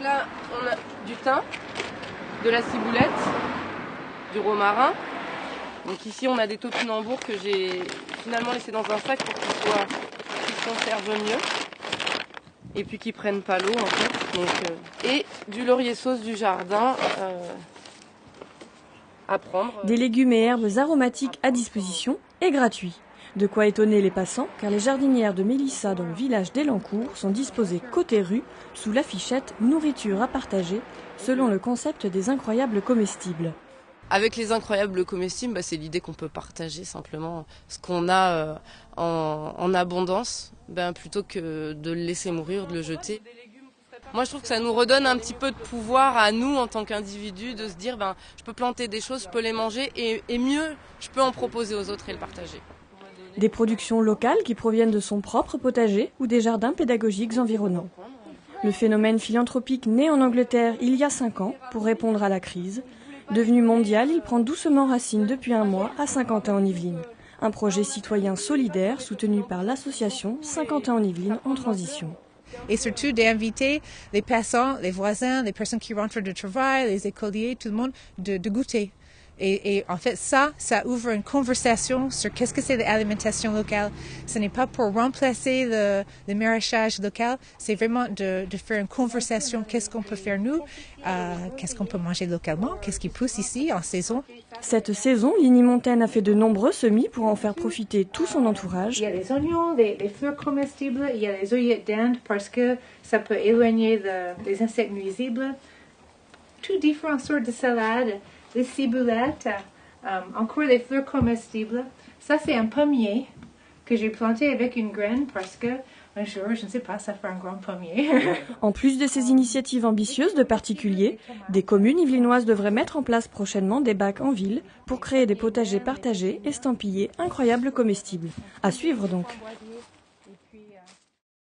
là, on a du thym, de la ciboulette, du romarin. Donc ici, on a des topinambours que j'ai finalement laissés dans un sac pour qu'ils se conservent mieux. Et puis qu'ils prennent pas l'eau en fait. Donc, et du laurier sauce du jardin à prendre. Des légumes et herbes aromatiques à disposition et gratuits. De quoi étonner les passants, car les jardinières de Mélissa dans le village d'Elancourt sont disposées côté rue, sous l'affichette « Nourriture à partager », selon le concept des incroyables comestibles. Avec les incroyables comestibles, c'est l'idée qu'on peut partager simplement ce qu'on a en abondance, plutôt que de le laisser mourir, de le jeter. Moi, je trouve que ça nous redonne un petit peu de pouvoir à nous, en tant qu'individus, de se dire je peux planter des choses, je peux les manger, et mieux, je peux en proposer aux autres et le partager. Des productions locales qui proviennent de son propre potager ou des jardins pédagogiques environnants. Le phénomène philanthropique né en Angleterre il y a 5 ans pour répondre à la crise. Devenu mondial, il prend doucement racine depuis un mois à Saint-Quentin-en-Yvelines. Un projet citoyen solidaire soutenu par l'association Saint-Quentin-en-Yvelines en transition. Et surtout d'inviter les passants, les voisins, les personnes qui rentrent de travail, les écoliers, tout le monde, de goûter. Et en fait, ça ouvre une conversation sur qu'est-ce que c'est l'alimentation locale. Ce n'est pas pour remplacer le maraîchage local, c'est vraiment de faire une conversation, qu'est-ce qu'on peut faire nous, qu'est-ce qu'on peut manger localement, qu'est-ce qui pousse ici en saison. Cette saison, Lini Montaine a fait de nombreux semis pour en faire profiter tout son entourage. Il y a les oignons, les fleurs comestibles, il y a les œillettes d'Inde parce que ça peut éloigner les insectes nuisibles. Toutes différentes sortes de salades. Les ciboulettes, encore les fleurs comestibles. Ça, c'est un pommier que j'ai planté avec une graine parce que un jour, je ne sais pas, ça fait un grand pommier. En plus de ces initiatives ambitieuses de particuliers, des communes yvelinoises devraient mettre en place prochainement des bacs en ville pour créer des potagers partagés estampillés incroyables comestibles. À suivre donc.